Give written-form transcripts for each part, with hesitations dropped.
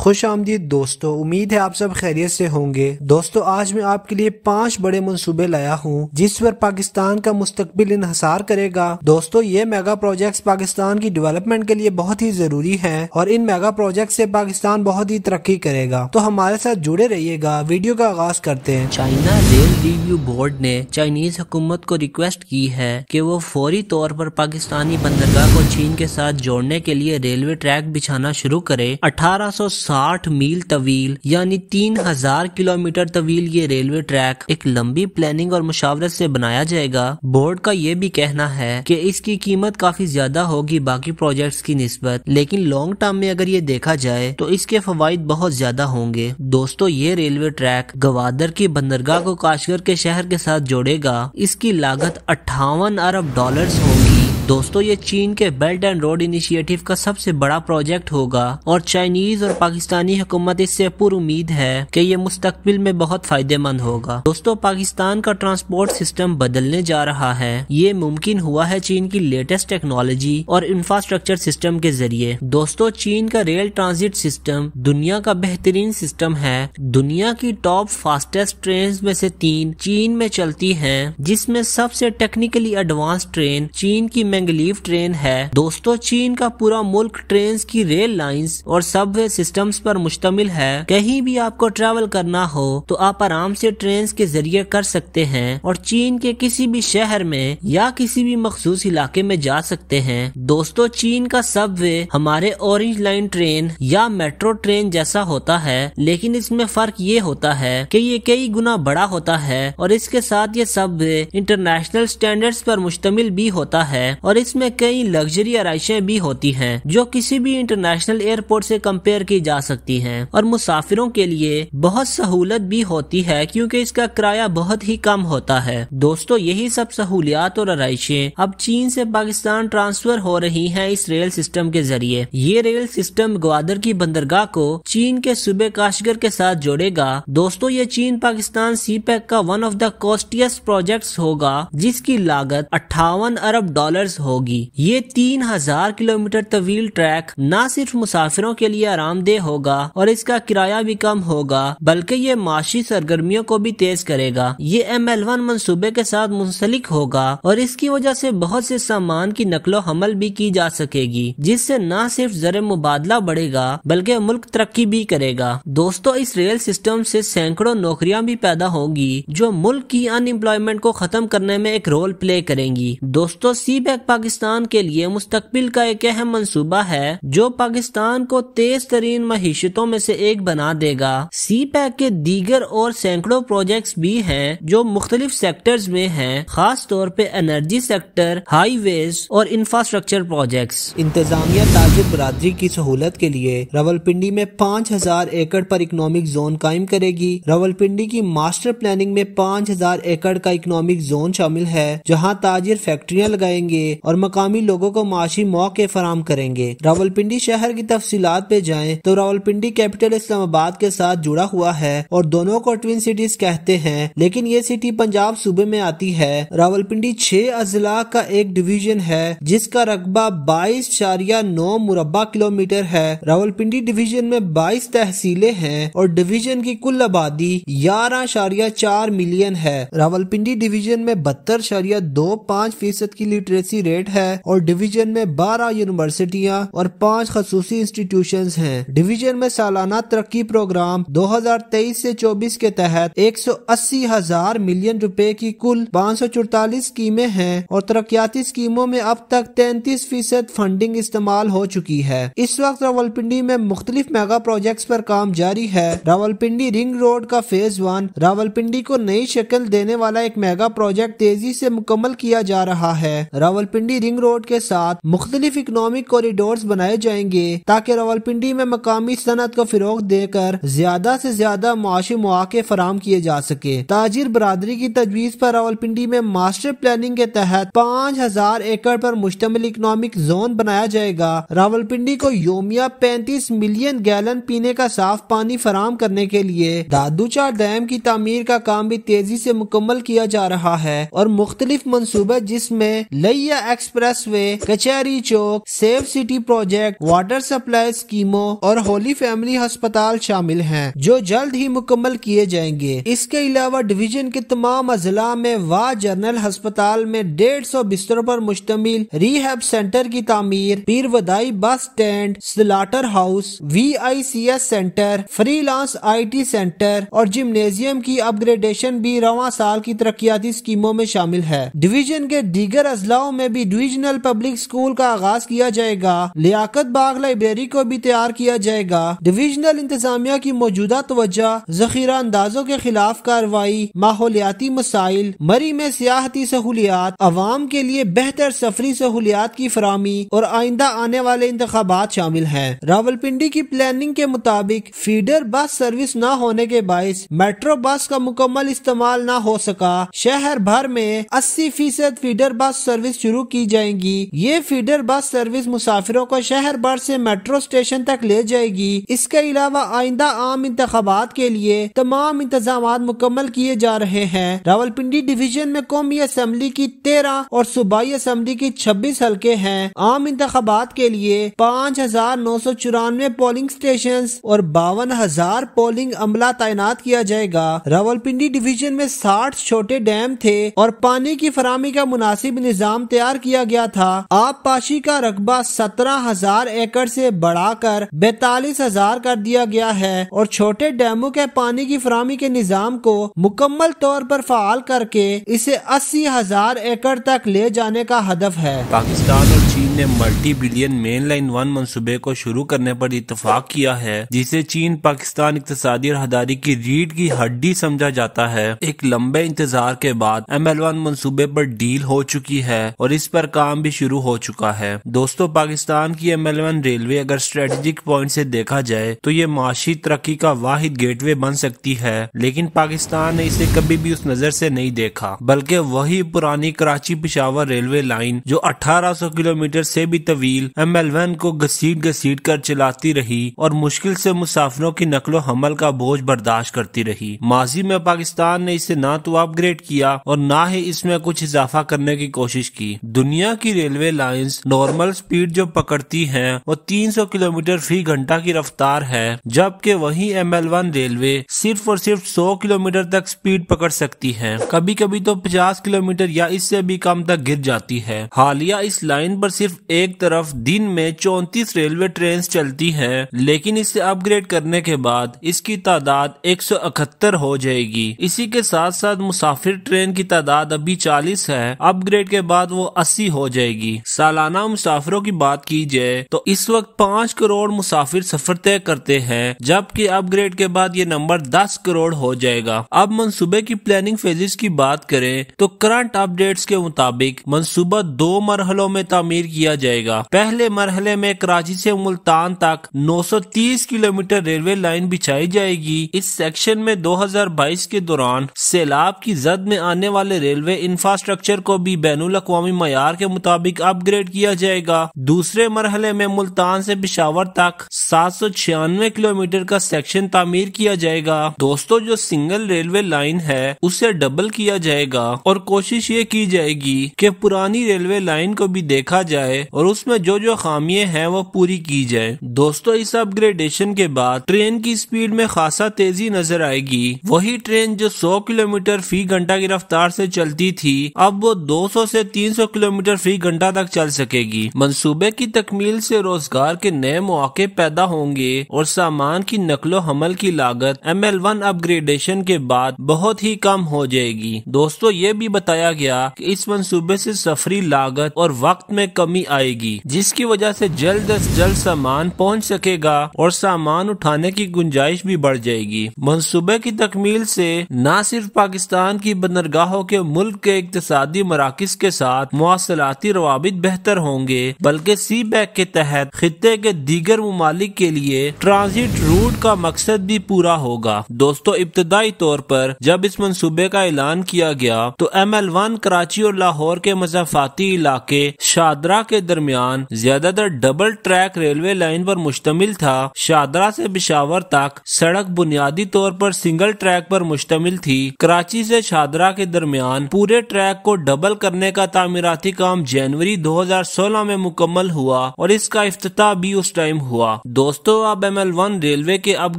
خوش آمدید دوستو، امید ہے آپ سب خیریت سے ہوں گے۔ دوستو آج میں آپ کے لیے 5 بڑے منصوبے لایا ہوں جس پر پاکستان کا مستقبل انحصار کرے گا۔ دوستو یہ میگا پروجیکٹس پاکستان کی ڈیولپمنٹ کے لیے بہت ہی ضروری ہیں اور ان میگا پروجیکٹ سے پاکستان بہت ہی ترقی کرے گا، تو ہمارے ساتھ جڑے رہیے گا۔ ویڈیو کا آغاز کرتے ہیں۔ چائنا ریل ریویو بورڈ نے چائنیز حکومت کو ریکویسٹ کی ہے کہ وہ فوری طور پر پاکستانی بندرگاہ کو چین کے ساتھ جوڑنے کے لیے ریلوے ٹریک بچھانا شروع کرے۔ 1860 میل طویل یعنی 3000 کلومیٹر طویل یہ ریلوے ٹریک ایک لمبی پلاننگ اور مشاورت سے بنایا جائے گا۔ بورڈ کا یہ بھی کہنا ہے کہ اس کی قیمت کافی زیادہ ہوگی باقی پروجیکٹس کی نسبت، لیکن لانگ ٹرم میں اگر یہ دیکھا جائے تو اس کے فوائد بہت زیادہ ہوں گے۔ دوستو یہ ریلوے ٹریک گوادر کی بندرگاہ کو کاشغر کے شہر کے ساتھ جوڑے گا۔ اس کی لاگت 58 ارب ڈالرز ہوگی۔ دوستو یہ چین کے بیلٹ اینڈ روڈ انیشیٹو کا سب سے بڑا پروجیکٹ ہوگا اور چائنیز اور پاکستانی حکومت اس سے پر امید ہے کہ یہ مستقبل میں بہت فائدہ مند ہوگا۔ دوستو پاکستان کا ٹرانسپورٹ سسٹم بدلنے جا رہا ہے۔ یہ ممکن ہوا ہے چین کی لیٹسٹ ٹیکنالوجی اور انفراسٹرکچر سسٹم کے ذریعے۔ دوستو چین کا ریل ٹرانزٹ سسٹم دنیا کا بہترین سسٹم ہے۔ دنیا کی ٹاپ فاسٹسٹ ٹرینز میں سے 3 چین میں چلتی ہیں، جس میں سب سے ٹیکنیکلی ایڈوانس ٹرین چین کی مینگلیف ٹرین ہے۔ دوستو چین کا پورا ملک ٹرینز کی ریل لائنز اور سب وے سسٹمز پر مشتمل ہے۔ کہیں بھی آپ کو ٹریول کرنا ہو تو آپ آرام سے ٹرینز کے ذریعے کر سکتے ہیں اور چین کے کسی بھی شہر میں یا کسی بھی مخصوص علاقے میں جا سکتے ہیں۔ دوستو چین کا سب وے ہمارے اورنج لائن ٹرین یا میٹرو ٹرین جیسا ہوتا ہے، لیکن اس میں فرق یہ ہوتا ہے کہ یہ کئی گنا بڑا ہوتا ہے اور اس کے ساتھ یہ سب وے انٹرنیشنل سٹینڈرڈز پر مشتمل بھی ہوتا ہے اور اس میں کئی لگژری آرائشیں بھی ہوتی ہیں جو کسی بھی انٹرنیشنل ایئرپورٹ سے کمپیئر کی جا سکتی ہیں اور مسافروں کے لیے بہت سہولت بھی ہوتی ہے کیونکہ اس کا کرایہ بہت ہی کم ہوتا ہے۔ دوستو یہی سب سہولیات اور آرائشیں اب چین سے پاکستان ٹرانسفر ہو رہی ہیں اس ریل سسٹم کے ذریعے۔ یہ ریل سسٹم گوادر کی بندرگاہ کو چین کے صوبے کاشغر کے ساتھ جوڑے گا۔ دوستو یہ چین پاکستان سی پیک کا ون آف دا کوسٹیسٹ پروجیکٹس ہوگا جس کی لاگت 58 ارب ڈالرز ہوگی۔ یہ 3000 کلومیٹر طویل ٹریک نہ صرف مسافروں کے لیے آرام دہ ہوگا اور اس کا کرایہ بھی کم ہوگا، بلکہ یہ معاشی سرگرمیوں کو بھی تیز کرے گا۔ یہ ML1 منصوبے کے ساتھ منسلک ہوگا اور اس کی وجہ سے بہت سے سامان کی نقل و حمل بھی کی جا سکے گی، جس سے نہ صرف زر مبادلہ بڑھے گا بلکہ ملک ترقی بھی کرے گا۔ دوستو اس ریل سسٹم سے سینکڑوں نوکریاں بھی پیدا ہوں گی جو ملک کی ان ایمپلائمنٹ کو ختم کرنے میں ایک رول پلے کریں گی۔ دوستو سی پیک پاکستان کے لیے مستقبل کا ایک اہم منصوبہ ہے جو پاکستان کو تیز ترین معیشتوں میں سے ایک بنا دے گا۔ سی پیک کے دیگر اور سینکڑوں پروجیکٹس بھی ہیں جو مختلف سیکٹرز میں ہیں، خاص طور پہ انرجی سیکٹر، ہائی ویز اور انفراسٹرکچر پروجیکٹس۔ انتظامیہ تاجر برادری کی سہولت کے لیے راولپنڈی میں 5000 ایکڑ پر اکنامک زون قائم کرے گی۔ راولپنڈی کی ماسٹر پلاننگ میں 5000 ایکڑ کا اکنامک زون شامل ہے جہاں تاجر فیکٹریاں لگائیں گے اور مقامی لوگوں کو معاشی مواقع فراہم کریں گے۔ راولپنڈی شہر کی تفصیلات پہ جائیں تو راولپنڈی کیپٹل اسلام آباد کے ساتھ جڑا ہوا ہے اور دونوں کو ٹوین سٹیز کہتے ہیں، لیکن یہ سٹی پنجاب صوبے میں آتی ہے۔ راولپنڈی 6 اضلاع کا ایک ڈویژن ہے جس کا رقبہ 22.9 مربع کلومیٹر ہے۔ راولپنڈی ڈویژن میں 22 تحصیلیں ہیں اور ڈویژن کی کل آبادی 11.4 ملین ہے۔ راولپنڈی ڈویژن میں 72.25% کی لٹریسی ریٹ ہے اور ڈویژن میں 12 یونیورسٹیاں اور 5 خصوصی انسٹیٹیوشنز ہیں۔ ڈویژن میں سالانہ ترقی پروگرام 2023 سے 24 کے تحت 180,000 ملین روپے کی کل 544 اسکیمیں ہیں اور ترقیاتی اسکیموں میں اب تک 33% فنڈنگ استعمال ہو چکی ہے۔ اس وقت راولپنڈی میں مختلف میگا پروجیکٹس پر کام جاری ہے۔ راولپنڈی رنگ روڈ کا فیز 1 راولپنڈی کو نئی شکل دینے والا ایک میگا پروجیکٹ تیزی سے مکمل کیا جا رہا ہے۔ راولپنڈی رنگ روڈ کے ساتھ مختلف اکنامک کوریڈورز بنائے جائیں گے تاکہ راولپنڈی میں مقامی صنعت کو فروغ دے کر زیادہ سے زیادہ معاشی مواقع فراہم کیے جا سکے۔ تاجر برادری کی تجویز پر راولپنڈی میں ماسٹر پلاننگ کے تحت 5000 ایکڑ پر مشتمل اکنامک زون بنایا جائے گا۔ راولپنڈی کو یومیہ 35 ملین گیلن پینے کا صاف پانی فراہم کرنے کے لیے دادوچا ڈیم کی تعمیر کا کام بھی تیزی سے مکمل کیا جا رہا ہے اور مختلف منصوبے جس میں لیا ایکسپریس وے، کچہری چوک، safe city project, water supply اسکیموں اور ہولی فیملی ہسپتال شامل ہیں جو جلد ہی مکمل کیے جائیں گے۔ اس کے علاوہ ڈویژن کے تمام اضلاع میں واہ جنرل ہسپتال میں 150 بستروں پر مشتمل ری ہیب سینٹر کی تعمیر، پیر ودائی bus stand, slaughter house, VICS centre, freelance IT centre اور جمنیزیم کی اپ گریڈیشن بھی رواں سال کی ترقیاتی اسکیموں میں شامل ہے۔ ڈویژن کے دیگر اضلاع میں بھی ڈویژنل پبلک اسکول کا آغاز کیا جائے گا۔ لیاقت باغ لائبریری کو بھی تیار کیا جائے گا۔ ڈویژنل انتظامیہ کی موجودہ توجہ ذخیرہ اندازوں کے خلاف کارروائی، ماحولیاتی مسائل، مری میں سیاحتی سہولیات، عوام کے لیے بہتر سفری سہولیات کی فراہمی اور آئندہ آنے والے انتخابات شامل ہیں۔ راولپنڈی کی پلاننگ کے مطابق فیڈر بس سروس نہ ہونے کے باعث میٹرو بس کا مکمل استعمال نہ ہو سکا۔ شہر بھر میں 80% فیڈر بس سروس شروع کی جائیں گی۔ یہ فیڈر بس سروس مسافروں کو شہر بھر سے میٹرو اسٹیشن تک لے جائے گی۔ اس کے علاوہ آئندہ عام انتخابات کے لیے تمام انتظامات مکمل کیے جا رہے ہیں۔ راولپنڈی ڈویژن میں قومی اسمبلی کی 13 اور صوبائی اسمبلی کی 26 حلقے ہیں۔ عام انتخابات کے لیے 5994 پولنگ اسٹیشنز اور 52,000 پولنگ عملہ تعینات کیا جائے گا۔ راولپنڈی ڈویژن میں 60 چھوٹے ڈیم تھے اور پانی کی فراہمی کا مناسب نظام تیار کیا گیا تھا۔ آب پاشی کا رقبہ 17,000 ایکڑ سے بڑھا کر 42,000 کر دیا گیا ہے اور چھوٹے ڈیموں کے پانی کی فراہمی کے نظام کو مکمل طور پر فعال کر کے اسے 80,000 ایکڑ تک لے جانے کا ہدف ہے۔ پاکستان اور چین نے ملٹی بلین مین لائن 1 منصوبے کو شروع کرنے پر اتفاق کیا ہے، جسے چین پاکستان اقتصادی راہداری کی ریڑھ کی ہڈی سمجھا جاتا ہے۔ ایک لمبے انتظار کے بعد ML1 منصوبے پر ڈیل ہو چکی ہے اور اس پر کام بھی شروع ہو چکا ہے۔ دوستو، پاکستان کی ML1 ریلوے اگر اسٹریٹجک پوائنٹ سے دیکھا جائے تو یہ معاشی ترقی کا واحد گیٹ وے بن سکتی ہے، لیکن پاکستان نے اسے کبھی بھی اس نظر سے نہیں دیکھا، بلکہ وہی پرانی کراچی پشاور ریلوے لائن جو 1800 کلومیٹر سے بھی طویل ML1 کو گھسیٹ کر چلاتی رہی اور مشکل سے مسافروں کی نقل و حمل کا بوجھ برداشت کرتی رہی۔ ماضی میں پاکستان نے اسے نہ تو اپ گریڈ کیا اور نہ ہی اس میں کچھ اضافہ کرنے کی کوشش کی۔ دنیا کی ریلوے لائنز نارمل سپیڈ جو پکڑتی ہیں وہ 300 کلومیٹر فی گھنٹہ کی رفتار ہے، جبکہ وہی ML1 ریلوے صرف اور صرف 100 کلومیٹر تک سپیڈ پکڑ سکتی ہے، کبھی کبھی تو 50 کلومیٹر یا اس سے بھی کم تک گر جاتی ہے۔ حالیہ اس لائن پر صرف ایک طرف دن میں 34 ریلوے ٹرینز چلتی ہیں، لیکن اسے اپ گریڈ کرنے کے بعد اس کی تعداد 171 ہو جائے گی۔ اسی کے ساتھ ساتھ مسافر ٹرین کی تعداد ابھی 40 ہے، اپ گریڈ کے بعد وہ 80 ہو جائے گی۔ سالانہ مسافروں کی بات کی جائے تو اس وقت 5 کروڑ مسافر سفر طے کرتے ہیں، جبکہ اپ گریڈ کے بعد یہ نمبر 10 کروڑ ہو جائے گا۔ اب منصوبے کی پلاننگ فیزز کی بات کریں تو کرنٹ اپ ڈیٹس کے مطابق منصوبہ 2 مرحلوں میں تعمیر کیا جائے گا۔ پہلے مرحلے میں کراچی سے ملتان تک 930 کلومیٹر ریلوے لائن بچھائی جائے گی۔ اس سیکشن میں 2022 کے دوران سیلاب کی زد میں آنے والے ریلوے انفراسٹرکچر کو بھی بین الاقوامی معیار کے مطابق اپ گریڈ کیا جائے گا۔ دوسرے مرحلے میں ملتان سے پشاور تک 796 کلومیٹر کا سیکشن تعمیر کیا جائے گا۔ دوستو، جو سنگل ریلوے لائن ہے اسے ڈبل کیا جائے گا اور کوشش یہ کی جائے گی کہ پرانی ریلوے لائن کو بھی دیکھا جائے اور اس میں جو خامیاں ہیں وہ پوری کی جائے۔ دوستو، اس اپ گریڈیشن کے بعد ٹرین کی سپیڈ میں خاصا تیزی نظر آئے گی۔ وہی ٹرین جو 100 کلومیٹر فی گھنٹہ کی رفتار سے چلتی تھی اب وہ 200 سے 300 کلومیٹر فی گھنٹہ تک چل سکے گی۔ منصوبے کی تکمیل سے روزگار کے نئے مواقع پیدا ہوں گے اور سامان کی نقل و حمل کی لاگت ML1 اپ گریڈیشن کے بعد بہت ہی کم ہو جائے گی۔ دوستو، یہ بھی بتایا گیا کہ اس منصوبے سے سفری لاگت اور وقت میں کمی آئے گی، جس کی وجہ سے جلد از جلد سامان پہنچ سکے گا اور سامان اٹھانے کی گنجائش بھی بڑھ جائے گی۔ منصوبے کی تکمیل سے نہ صرف پاکستان کی بندرگاہوں کے ملک کے اقتصادی مراکز کے ساتھ مواصلاتی روابط بہتر ہوں گے، بلکہ سی بیک کے تحت خطے کے دیگر ممالک کے لیے ٹرانزٹ روٹ کا مقصد بھی پورا ہوگا۔ دوستو، ابتدائی طور پر جب اس منصوبے کا اعلان کیا گیا تو ML1 کراچی اور لاہور کے مضافاتی علاقے شادرہ کے درمیان زیادہ تر ڈبل ٹریک ریلوے لائن پر مشتمل تھا۔ شادرہ سے پشاور تک سڑک بنیادی طور پر سنگل ٹریک پر مشتمل تھی۔ کراچی سے شادرہ کے درمیان پورے ٹریک کو ڈبل کرنے کا تعمیراتی کام جنوری 2016 میں مکمل ہوا اور اس کا افتتاح بھی اس ٹائم ہوا۔ دوستو اب ML1 ریلوے کے اپ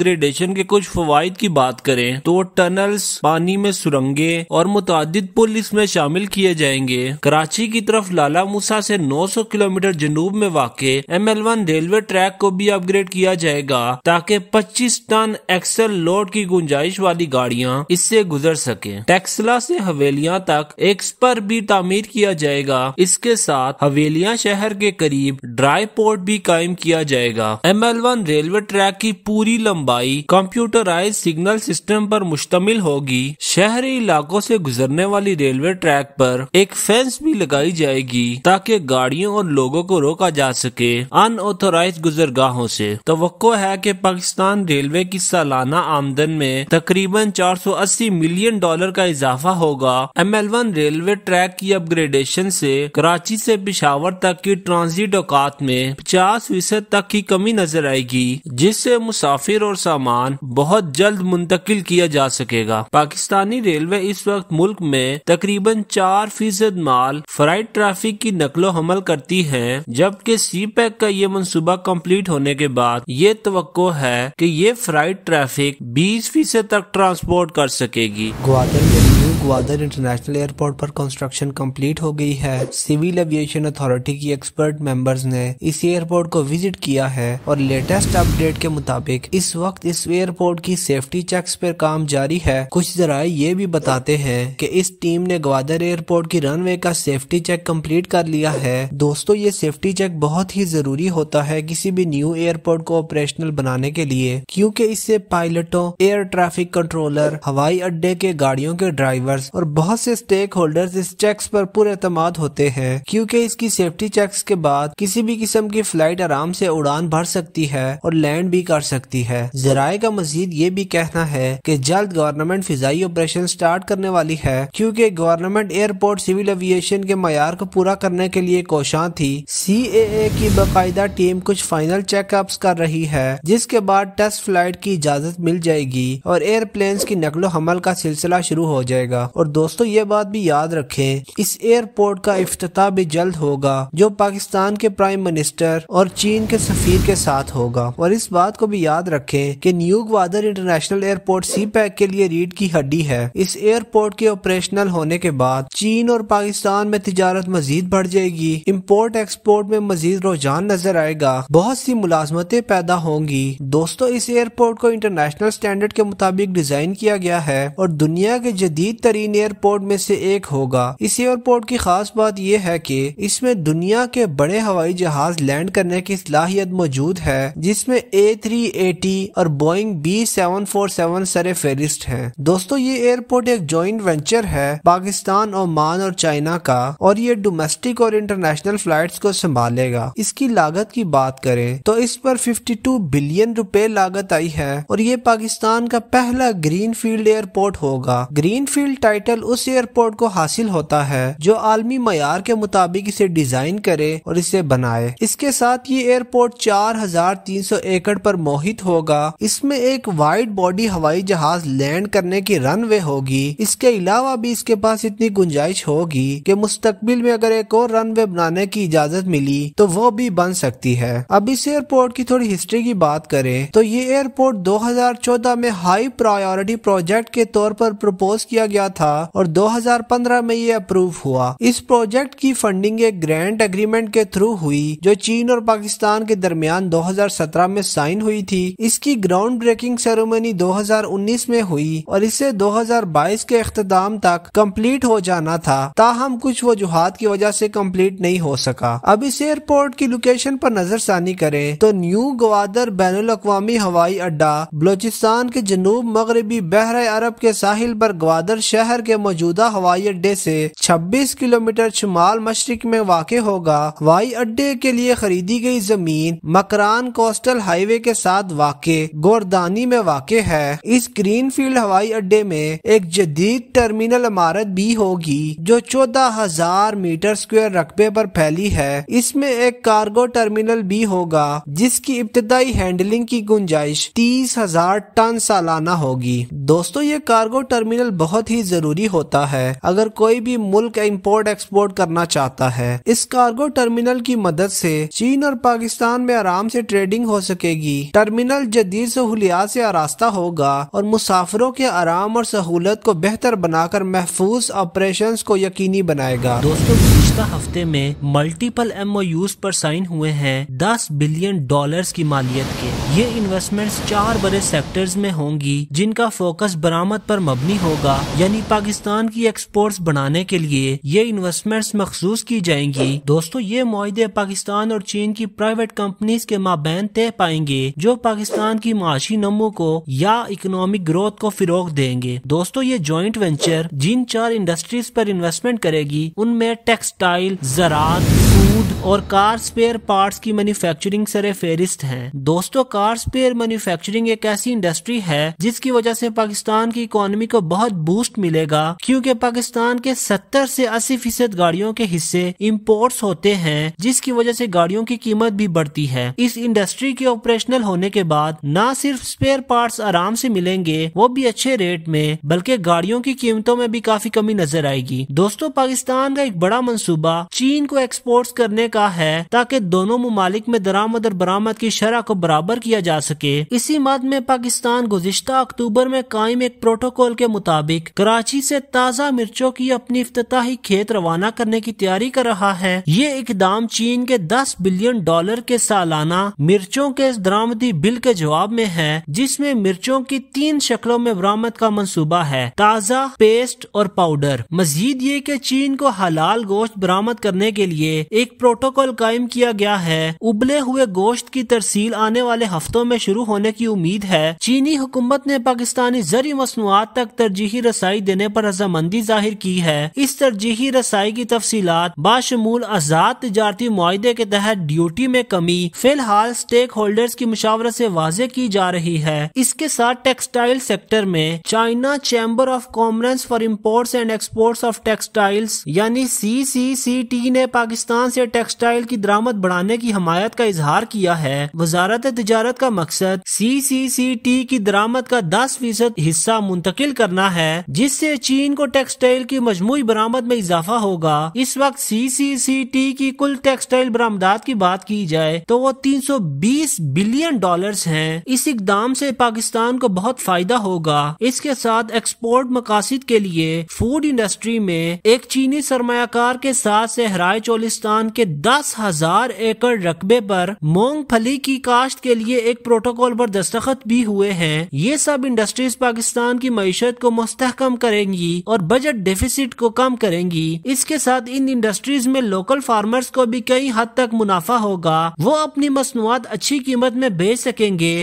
گریڈیشن کے کچھ فوائد کی بات کریں تو ٹنلز، پانی میں سرنگیں اور متعدد پل اس میں شامل کیے جائیں گے۔ کراچی کی طرف لالا موسیٰ سے 900 کلومیٹر جنوب میں واقع ML1 ریلوے ٹریک کو بھی اپ گریڈ کیا جائے گا تاکہ 25 ٹن ایکسل لوڈ کی گنجائش والی گاڑیاں اس سے گزر سکیں۔ ٹیکسلا سے حویلیاں تک ایکسپر بھی تعمیر کیا جائے گا۔ اس کے ساتھ حویلیاں شہر کے قریب ڈرائی پورٹ بھی قائم کیا جائے گا۔ ML1 ریلوے ٹریک کی پوری لمبائی کمپیوٹرائز سگنل سسٹم پر مشتمل ہوگی۔ شہری علاقوں سے گزرنے والی ریلوے ٹریک پر ایک فینس بھی لگائی جائے گی تاکہ گاڑیوں اور لوگوں کو روکا جا سکے ان آتھورائزڈ گزرگاہوں سے۔ توقع ہے کہ پاکستان ریلوے کی سالانہ آمدن میں تقریباً $480 ملین کا اضافہ ہوگا۔ ML1 ریلوے ٹریک کی اپ گریڈیشن سے کراچی سے پشاور تک کی ٹرانزٹ اوقات میں 50% تک کی کمی نظر آئے گی، جس سے مسافر اور سامان بہت جلد منتقل کیا جا سکے گا۔ پاکستانی ریلوے اس وقت ملک میں تقریباً 4% مال فرائٹ ٹریفک کی نقل و حمل کرتی ہے، جبکہ سی پیک کا یہ منصوبہ کمپلیٹ ہونے کے بعد یہ توقع ہے کہ یہ فرائٹ ٹریفک 20% تک ٹرانسپورٹ کر سکے گی۔ گوادر میں نیو گوادر انٹرنیشنل ایئرپورٹ پر کنسٹرکشن کمپلیٹ ہو گئی ہے۔ سول ایویشن اتھارٹی کی ایکسپرٹ ممبرز نے اس ایئرپورٹ کو وزٹ کیا ہے اور لیٹسٹ اپ ڈیٹ کے مطابق اس وقت اس ایئرپورٹ کی سیفٹی چیکس پر کام جاری ہے۔ کچھ ذرائع یہ بھی بتاتے ہیں کہ اس ٹیم نے گوادر ایئرپورٹ کی رن وے کا سیفٹی چیک کمپلیٹ کر لیا ہے۔ دوستو یہ سیفٹی چیک بہت ہی ضروری ہوتا ہے کسی بھی نیو ایئرپورٹ کو آپریشنل بنانے کے لیے، کیونکہ اس سے پائلٹوں، ایئر ٹریفک کنٹرولر، ہوائی اڈے کے گاڑیوں کے ڈرائیورز اور بہت سے سٹیک ہولڈرز اس چیکس پر پورے اعتماد ہوتے ہیں، کیونکہ اس کی سیفٹی چیکس کے بعد کسی بھی قسم کی فلائٹ آرام سے اڑان بھر سکتی ہے اور لینڈ بھی کر سکتی ہے۔ ذرائع کا مزید یہ بھی کہنا ہے کہ جلد گورنمنٹ فضائی آپریشن سٹارٹ کرنے والی ہے، کیونکہ گورنمنٹ ایئرپورٹ سول ایویشن کے معیار کو پورا کرنے کے لیے کوشاں تھی۔ CAA کی باقاعدہ ٹیم کچھ فائنل چیک اپس کر رہی ہے، جس کے بعد ٹیسٹ فلائٹ کی اجازت مل جائے گی اور ایئر پلینز کی نقل و حمل کا سلسلہ شروع ہو جائے گا۔ اور دوستو یہ بات بھی یاد رکھیں، اس ایئرپورٹ کا افتتاح بھی جلد ہوگا، جو پاکستان کے پرائم منسٹر اور چین کے سفیر کے ساتھ ہوگا۔ اور اس بات کو بھی یاد رکھیں کہ نیو گوادر انٹرنیشنل ایئرپورٹ سی پیک کے لیے ریڑھ کی ہڈی ہے۔ اس ایئرپورٹ کے آپریشنل ہونے کے بعد چین اور پاکستان میں تجارت مزید بڑھ جائے گی، امپورٹ ایکسپورٹ میں مزید رجحان نظر آئے گا، بہت سی ملازمتیں پیدا ہوں گی۔ دوستو اس ایئرپورٹ کو انٹرنیشنل سٹینڈرڈ کے مطابق ڈیزائن کیا گیا ہے اور دنیا کے جدید ترین ایئرپورٹ میں سے ایک ہوگا۔ اس ایئرپورٹ کی خاص بات یہ ہے کہ اس میں دنیا کے بڑے ہوائی جہاز لینڈ کرنے کی صلاحیت موجود ہے، جس میں A380 اور بوئنگ B747 سر فہرست ہیں۔ دوستو یہ ایئرپورٹ ایک جوائنٹ وینچر ہے پاکستان، عمان اور چائنا کا، اور یہ ڈومیسٹک اور انٹرنیشنل فلائٹس کو سنبھالے گا۔ اس کی لاگت کی بات کریں تو اس پر 52 بلین روپے لاگت آئی ہے اور یہ پاکستان کا پہلا گرین فیلڈ ایئرپورٹ ہوگا۔ گرین فیلڈ ٹائٹل اس ایئرپورٹ کو حاصل ہوتا ہے جو عالمی معیار کے مطابق اسے ڈیزائن کرے اور اسے بنائے۔ اس کے ساتھ یہ ایئرپورٹ 4300 ایکڑ پر محیط ہوگا۔ اس میں ایک وائڈ باڈی ہوائی جہاز لینڈ کرنے کی رن وے ہوگی۔ اس کے علاوہ بھی اس کے پاس اتنی گنجائش ہوگی کہ مستقبل میں اگر ایک اور رن وے بنانے کی اجازت ملی تو وہ بھی بن سکتی ہے۔ اب اس ایئرپورٹ کی تھوڑی ہسٹری کی بات کریں تو یہ ایئرپورٹ 2014 میں ہائی پرائیورٹی پروجیکٹ کے طور پر پروپوز کیا گیا تھا اور 2015 میں یہ اپروو ہوا۔ اس پروجیکٹ کی فنڈنگ ایک گرانٹ ایگریمنٹ کے تھرو ہوئی جو چین اور پاکستان کے درمیان 2017 میں سائن ہوئی تھی۔ اس کی گراؤنڈ بریکنگ سیریمنی 2019 میں ہوئی اور اسے 2022 کے اختتام تک کمپلیٹ ہو جانا تھا، تاہم کچھ وجوہات کی وجہ سے کمپلیٹ نہیں ہو سکا۔ اب اس ایئرپورٹ کی لوکیشن پر نظر ثانی کریں تو نیو گوادر بین الاقوامی ہوائی اڈا بلوچستان کے جنوب مغربی بحر عرب کے ساحل پر گوادر شہر شہر کے موجودہ ہوائی اڈے سے 26 کلومیٹر شمال مشرق میں واقع ہوگا۔ ہوائی اڈے کے لیے خریدی گئی زمین مکران کوسٹل ہائی وے کے ساتھ واقع گوردانی میں واقع ہے۔ اس گرین فیلڈ ہوائی اڈے میں ایک جدید ٹرمینل عمارت بھی ہوگی جو 14,000 میٹر اسکوائر رقبے پر پھیلی ہے۔ اس میں ایک کارگو ٹرمینل بھی ہوگا جس کی ابتدائی ہینڈلنگ کی گنجائش 30,000 ٹن سالانہ ہوگی۔ دوستو یہ کارگو ٹرمینل بہت ہی ضروری ہوتا ہے اگر کوئی بھی ملک امپورٹ ایکسپورٹ کرنا چاہتا ہے۔ اس کارگو ٹرمینل کی مدد سے چین اور پاکستان میں آرام سے ٹریڈنگ ہو سکے گی۔ ٹرمینل جدید سہولیات سے آراستہ ہوگا اور مسافروں کے آرام اور سہولت کو بہتر بنا کر محفوظ آپریشنز کو یقینی بنائے گا۔ دوستو گزشتہ ہفتے میں ملٹیپل MOUs پر سائن ہوئے ہیں $10 بلین کی مالیت کے۔ یہ انویسٹمنٹس 4 بڑے سیکٹرز میں ہوں گی جن کا فوکس برآمد پر مبنی ہوگا، یعنی پاکستان کی ایکسپورٹس بڑھانے کے لیے یہ انویسٹمنٹس مخصوص کی جائیں گی۔ دوستو یہ معاہدے پاکستان اور چین کی پرائیویٹ کمپنیز کے مابین طے پائیں گے جو پاکستان کی معاشی نمو کو یا اکنامک گروتھ کو فروغ دیں گے۔ دوستو یہ جوائنٹ وینچر جن 4 انڈسٹریز پر انویسٹمنٹ کرے گی ان میں ٹیکسٹائل، زراعت، فوڈ اور کار سپیئر پارٹس کی مینوفیکچرنگ سر فہرست ہیں۔ دوستو کار سپیئر مینوفیکچرنگ ایک ایسی انڈسٹری ہے جس کی وجہ سے پاکستان کی اکانومی کو بہت بوسٹ ملے گا، کیونکہ پاکستان کے 70 سے 80% گاڑیوں کے حصے امپورٹس ہوتے ہیں جس کی وجہ سے گاڑیوں کی قیمت بھی بڑھتی ہے۔ اس انڈسٹری کے آپریشنل ہونے کے بعد نہ صرف سپیئر پارٹس آرام سے ملیں گے وہ بھی اچھے ریٹ میں، بلکہ گاڑیوں کی قیمتوں میں بھی کافی کمی نظر آئے گی۔ دوستو پاکستان کا ایک بڑا منصوبہ چین کو ایکسپورٹس کرنے کا ہے تاکہ دونوں ممالک میں درآمد اور برآمد کی شرح کو برابر کیا جا سکے۔ اسی مد میں پاکستان گزشتہ اکتوبر میں قائم ایک پروٹوکول کے مطابق کراچی سے تازہ مرچوں کی اپنی افتتاحی کھیت روانہ کرنے کی تیاری کر رہا ہے۔ یہ اقدام چین کے $10 بلین کے سالانہ مرچوں کے درآمدی بل کے جواب میں ہے، جس میں مرچوں کی 3 شکلوں میں برآمد کا منصوبہ ہے: تازہ، پیسٹ اور پاؤڈر۔ مزید یہ کہ چین کو حلال گوشت برآمد کرنے کے لیے ایک پروٹوکول قائم کیا گیا ہے۔ ابلے ہوئے گوشت کی ترسیل آنے والے ہفتوں میں شروع ہونے کی امید ہے۔ چینی حکومت نے پاکستانی زرعی مصنوعات تک ترجیحی رسائی دینے پر رضامندی ظاہر کی ہے۔ اس ترجیحی رسائی کی تفصیلات باشمول آزاد تجارتی معاہدے کے تحت ڈیوٹی میں کمی فی الحال سٹیک ہولڈرز کی مشاورت سے واضح کی جا رہی ہے۔ اس کے ساتھ ٹیکسٹائل سیکٹر میں China chamber of commerce for imports and exports of textiles یعنی CCCT نے پاکستان سے ٹیکسٹائل کی درآمد بڑھانے کی حمایت کا اظہار کیا ہے۔ وزارت تجارت کا مقصد CCCT کی درآمد کا 10% حصہ منتقل کرنا ہے، جس سے چین کو ٹیکسٹائل کی مجموعی برآمد میں اضافہ ہوگا۔ اس وقت CCCT کی کل ٹیکسٹائل برآمدات کی بات کی جائے تو وہ $320 بلین ہیں۔ اس اقدام سے پاکستان کو بہت فائدہ ہوگا۔ اس کے ساتھ ایکسپورٹ مقاصد کے لیے فوڈ انڈسٹری میں ایک چینی سرمایہ کار کے ساتھ صحرائے چولستان کے 10,000 ایکڑ رقبے پر مونگ پھلی کی کاشت کے لیے ایک پروٹوکول پر دستخط بھی ہوئے ہیں۔ یہ سب انڈسٹریز پاکستان کی معیشت کو مستحکم کریں گی اور بجٹ ڈیفیسٹ کو کم کریں گی۔ اس کے ساتھ ان انڈسٹریز میں لوکل فارمرز کو بھی کئی حد تک منافع ہوگا، وہ اپنی مصنوعات اچھی قیمت میں بیچ سکیں گے